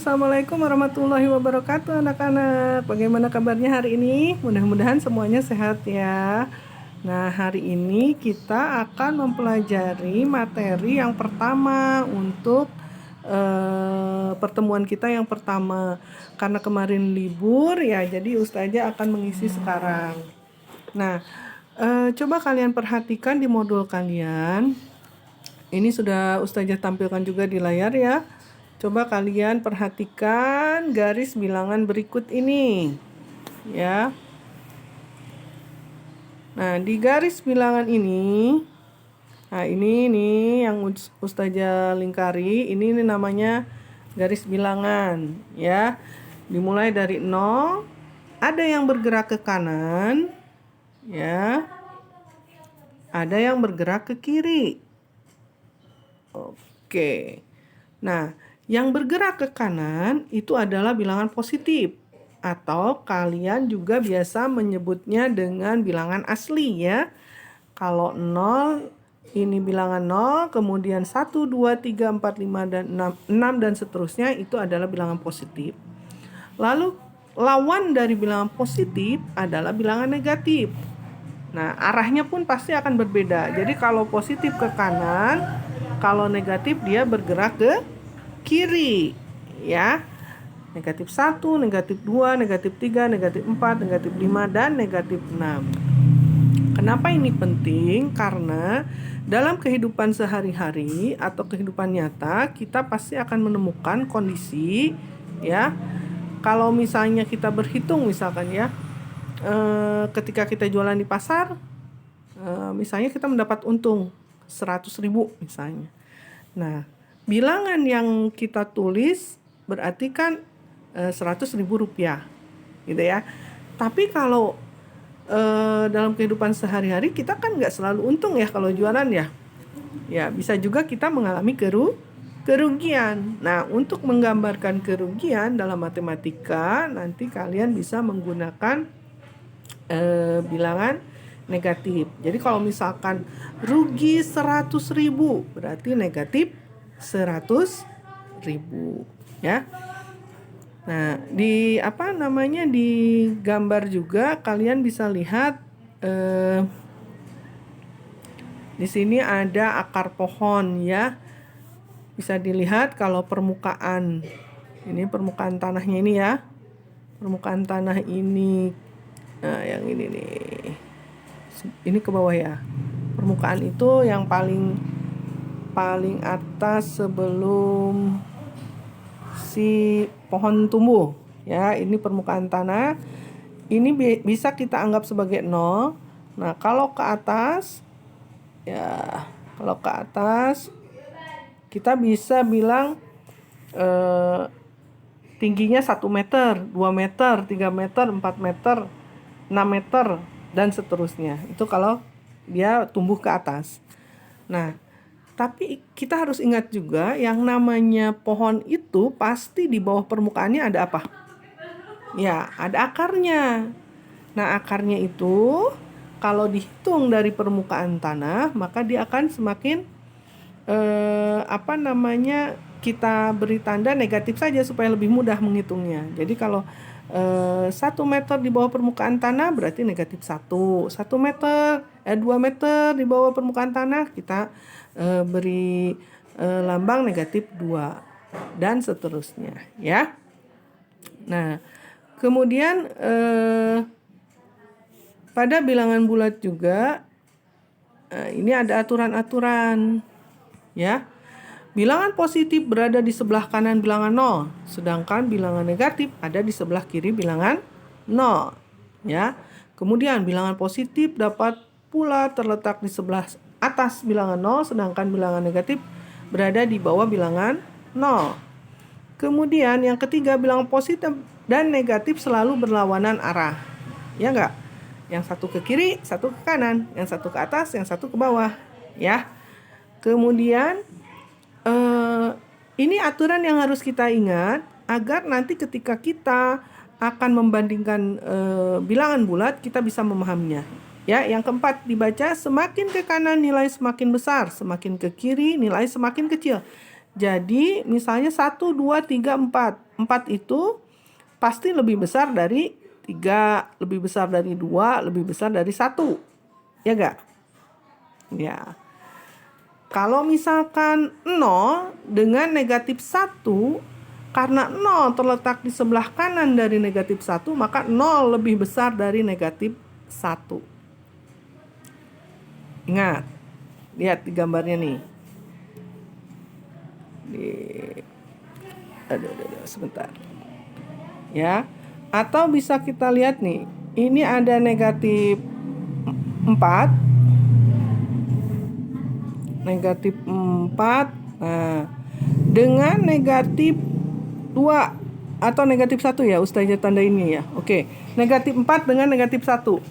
Assalamualaikum warahmatullahi wabarakatuh anak-anak. Bagaimana kabarnya hari ini? Mudah-mudahan semuanya sehat ya. Nah, hari ini kita akan mempelajari materi yang pertama untuk pertemuan kita yang pertama. Karena kemarin libur ya, jadi Ustazah akan mengisi sekarang. Nah, coba kalian perhatikan di modul kalian. Ini sudah Ustazah tampilkan juga di layar ya. Coba kalian perhatikan garis bilangan berikut ini. Ya. Nah, di garis bilangan ini, nah ini nih yang Ustazah lingkari, ini namanya garis bilangan ya. Dimulai dari 0, ada yang bergerak ke kanan ya. Ada yang bergerak ke kiri. Oke. Nah, yang bergerak ke kanan itu adalah bilangan positif, atau kalian juga biasa menyebutnya dengan bilangan asli ya. Kalau 0 ini bilangan 0, kemudian 1, 2, 3, 4, 5, dan 6 dan seterusnya itu adalah bilangan positif. Lalu lawan dari bilangan positif adalah bilangan negatif. Nah, arahnya pun pasti akan berbeda. Jadi kalau positif ke kanan, kalau negatif dia bergerak ke kiri ya. Negatif 1, negatif 2, negatif 3, negatif 4, negatif 5, dan negatif 6. Kenapa ini penting? Karena dalam kehidupan sehari-hari atau kehidupan nyata kita pasti akan menemukan kondisi ya. Kalau misalnya kita berhitung misalkan ya, ketika kita jualan di pasar, misalnya kita mendapat untung 100.000 misalnya. Nah, bilangan yang kita tulis berarti kan 100.000 rupiah gitu ya. Tapi kalau dalam kehidupan sehari-hari kita kan nggak selalu untung ya kalau jualan ya. Ya, bisa juga kita mengalami kerugian. Nah, untuk menggambarkan kerugian dalam matematika, nanti kalian bisa menggunakan bilangan negatif. Jadi kalau misalkan rugi 100.000 berarti negatif 100.000 ya. Nah, di di gambar juga kalian bisa lihat di sini ada akar pohon ya. Bisa dilihat kalau permukaan tanahnya ini ya. Permukaan tanah ini, nah yang ini nih. Ini ke bawah ya. Permukaan itu yang paling atas sebelum si pohon tumbuh ya. Ini permukaan tanah. Ini bisa kita anggap sebagai 0. Nah, kalau ke atas ya, kita bisa bilang tingginya 1 meter, 2 meter, 3 meter, 4 meter, 6 meter, dan seterusnya. Itu kalau dia tumbuh ke atas. Nah, tapi kita harus ingat juga yang namanya pohon itu pasti di bawah permukaannya ada apa? Ya, ada akarnya. Nah, akarnya itu kalau dihitung dari permukaan tanah, maka dia akan semakin kita beri tanda negatif saja supaya lebih mudah menghitungnya. Jadi kalau 1 meter di bawah permukaan tanah berarti negatif 1. 2 meter di bawah permukaan tanah kita beri lambang negatif 2 dan seterusnya ya. Nah, kemudian pada bilangan bulat juga ini ada aturan-aturan ya. Bilangan positif berada di sebelah kanan bilangan 0, sedangkan bilangan negatif ada di sebelah kiri bilangan 0 ya. Kemudian bilangan positif dapat pula terletak di sebelah atas bilangan 0, sedangkan bilangan negatif berada di bawah bilangan 0. Kemudian yang ketiga, bilangan positif dan negatif selalu berlawanan arah. Ya enggak? Yang satu ke kiri, satu ke kanan, yang satu ke atas, yang satu ke bawah ya. Kemudian ini aturan yang harus kita ingat agar nanti ketika kita akan membandingkan bilangan bulat kita bisa memahaminya. Ya, yang keempat dibaca, semakin ke kanan nilai semakin besar, semakin ke kiri nilai semakin kecil. Jadi misalnya 1, 2, 3, 4. 4 itu pasti lebih besar dari 3, lebih besar dari 2, lebih besar dari 1. Ya enggak? Ya. Kalau misalkan 0 dengan negatif 1, karena 0 terletak di sebelah kanan dari negatif 1, maka 0 lebih besar dari negatif 1. Ingat, lihat di gambarnya nih. Aduh, sebentar. Ya. Atau bisa kita lihat nih, ini ada negatif 4. Negatif 4. Nah, dengan negatif 2 atau negatif 1 ya, Ustazah tanda ini ya. Oke, negatif 4 dengan negatif 1.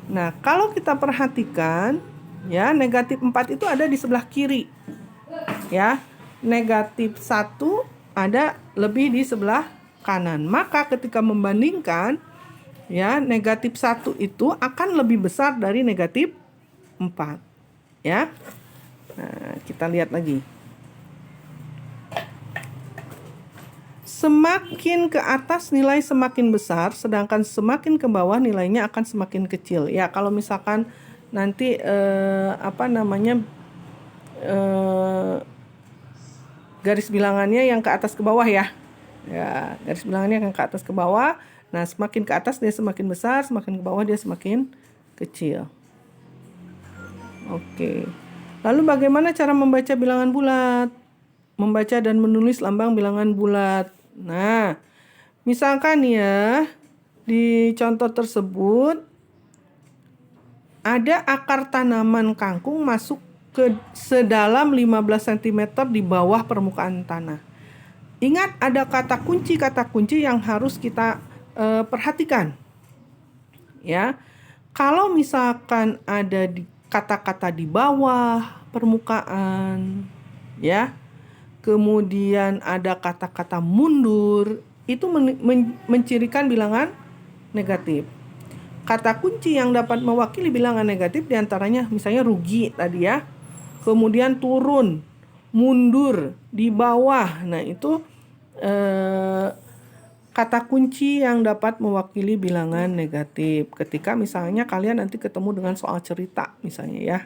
Nah, kalau kita perhatikan ya, negatif 4 itu ada di sebelah kiri. Ya, negatif 1 ada lebih di sebelah kanan. Maka ketika membandingkan ya, negatif 1 itu akan lebih besar dari negatif 4. Ya. Nah, kita lihat lagi. Semakin ke atas nilai semakin besar, sedangkan semakin ke bawah nilainya akan semakin kecil. Ya, kalau misalkan nanti garis bilangannya yang ke atas ke bawah ya. Ya, garis bilangannya yang ke atas ke bawah. Nah, semakin ke atas dia semakin besar, semakin ke bawah dia semakin kecil. Oke. Lalu bagaimana cara membaca bilangan bulat? Membaca dan menulis lambang bilangan bulat. Nah, misalkan ya, di contoh tersebut ada akar tanaman kangkung masuk ke sedalam 15 cm di bawah permukaan tanah. Ingat, ada kata kunci yang harus kita perhatikan. Ya. Kalau misalkan ada kata-kata di bawah permukaan, ya, kemudian ada kata-kata mundur, itu mencirikan bilangan negatif. Kata kunci yang dapat mewakili bilangan negatif diantaranya misalnya rugi tadi ya, kemudian turun, mundur, di bawah. Nah, itu kata kunci yang dapat mewakili bilangan negatif. Ketika misalnya kalian nanti ketemu dengan soal cerita misalnya ya.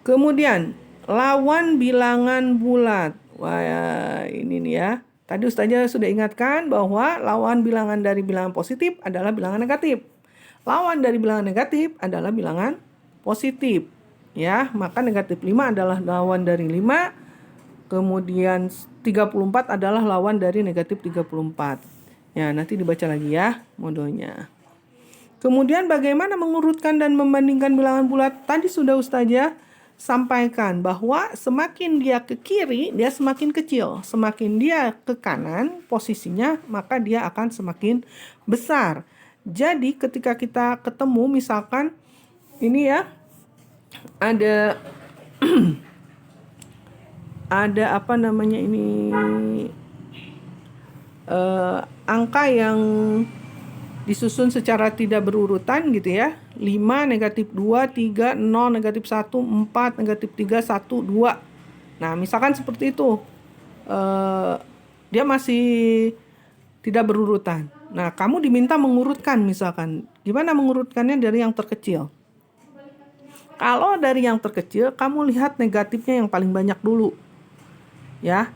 Kemudian lawan bilangan bulat. Wah, ini nih ya. Tadi Ustazah sudah ingatkan bahwa lawan bilangan dari bilangan positif adalah bilangan negatif. Lawan dari bilangan negatif adalah bilangan positif. Ya, maka negatif 5 adalah lawan dari 5. Kemudian 34 adalah lawan dari negatif 34. Ya, nanti dibaca lagi ya modelnya. Kemudian bagaimana mengurutkan dan membandingkan bilangan bulat? Tadi sudah Ustazah sampaikan bahwa semakin dia ke kiri, dia semakin kecil. Semakin dia ke kanan posisinya, maka dia akan semakin besar. Jadi ketika kita ketemu misalkan ini ya, ada angka yang disusun secara tidak berurutan gitu ya. 5, negatif 2, 3, 0, negatif 1, 4, negatif 3, 1, 2. Nah, misalkan seperti itu. Dia masih tidak berurutan. Nah, kamu diminta mengurutkan misalkan. Gimana mengurutkannya dari yang terkecil? Kalau dari yang terkecil, kamu lihat negatifnya yang paling banyak dulu. Ya.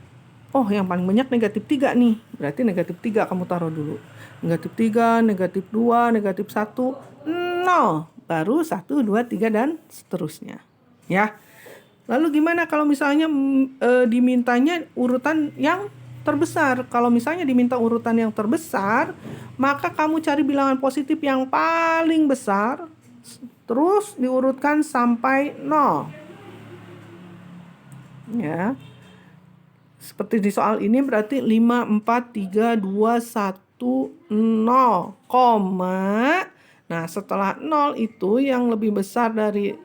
Oh, yang paling banyak negatif 3 nih. Berarti negatif 3 kamu taruh dulu. Negatif 3, negatif 2, negatif 1, 0. Baru 1, 2, 3, dan seterusnya. Ya. Lalu gimana kalau misalnya dimintanya urutan yang terbesar? Kalau misalnya diminta urutan yang terbesar, maka kamu cari bilangan positif yang paling besar, terus diurutkan sampai 0. Ya. Seperti di soal ini berarti 5, 4, 3, 2, 1, 0, koma. Nah, setelah 0 itu yang lebih besar dari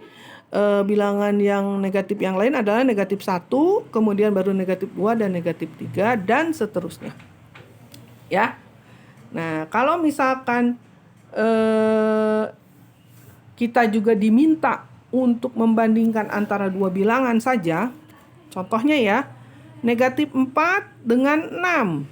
bilangan yang negatif yang lain adalah negatif 1, kemudian baru negatif 2 dan negatif 3, dan seterusnya. Ya. Nah, kalau misalkan kita juga diminta untuk membandingkan antara dua bilangan saja, Contohnya ya, negatif 4 dengan 6.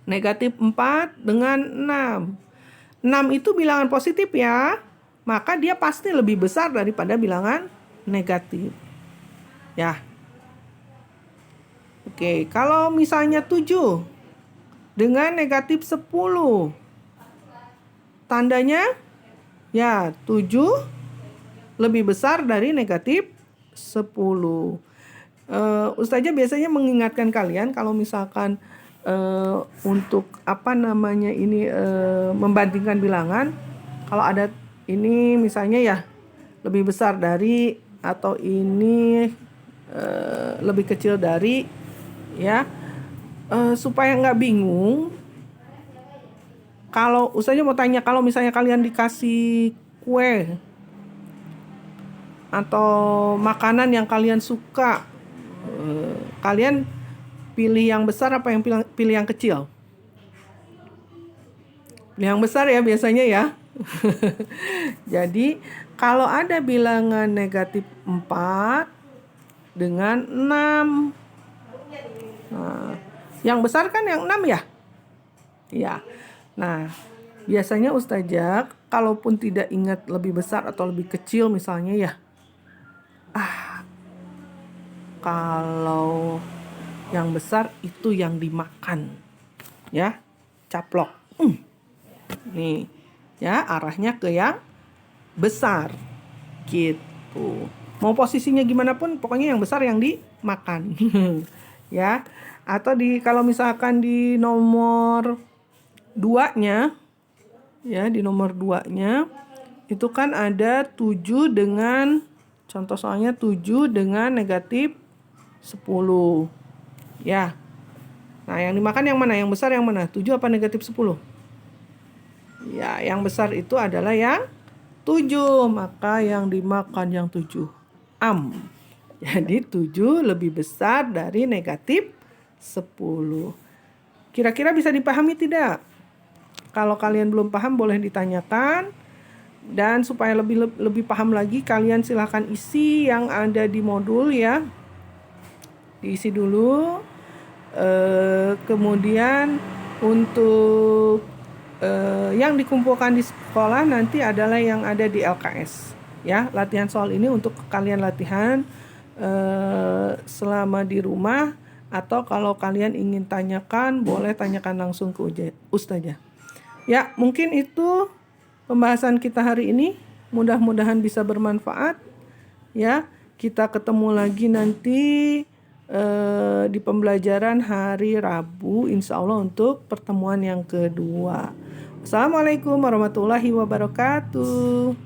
Negatif 4 dengan 6. 6 itu bilangan positif ya, maka dia pasti lebih besar daripada bilangan negatif. Ya. Oke, kalau misalnya 7 dengan negatif 10. Tandanya ya 7 lebih besar dari negatif 10. Ustazah biasanya mengingatkan kalian kalau misalkan untuk membandingkan bilangan, kalau ada ini misalnya ya lebih besar dari atau ini lebih kecil dari ya, supaya nggak bingung. Kalau Ustazah mau tanya, kalau misalnya kalian dikasih kue atau makanan yang kalian suka, kalian pilih yang besar apa yang pilih yang kecil? Pilih yang besar ya biasanya ya. Jadi kalau ada bilangan negatif 4 dengan 6. Nah, yang besar kan yang 6 ya? Ya. Nah, biasanya Ustazah kalaupun tidak ingat lebih besar atau lebih kecil misalnya ya, kalau yang besar itu yang dimakan ya, caplok. Nih ya, arahnya ke yang besar gitu. Mau posisinya gimana pun pokoknya yang besar yang dimakan. Ya. Atau kalau misalkan di nomor 2-nya ya, di nomor 2-nya itu kan ada 7 dengan, contoh soalnya 7 dengan negatif 10. Ya. Nah, yang dimakan yang mana? Yang besar yang mana? 7 apa negatif 10? Ya, yang besar itu adalah yang 7. Maka yang dimakan yang 7. Jadi 7 lebih besar dari negatif 10. Kira-kira bisa dipahami tidak? Kalau kalian belum paham boleh ditanyakan. Dan supaya lebih paham lagi, kalian silahkan isi yang ada di modul ya. Diisi dulu. Kemudian untuk yang dikumpulkan di sekolah nanti adalah yang ada di LKS ya. Latihan soal ini untuk kalian latihan selama di rumah, atau kalau kalian ingin tanyakan boleh tanyakan langsung ke Ustazah. Ya, mungkin itu pembahasan kita hari ini. Mudah-mudahan bisa bermanfaat ya. Kita ketemu lagi nanti di pembelajaran hari Rabu insya Allah untuk pertemuan yang kedua. Assalamualaikum warahmatullahi wabarakatuh.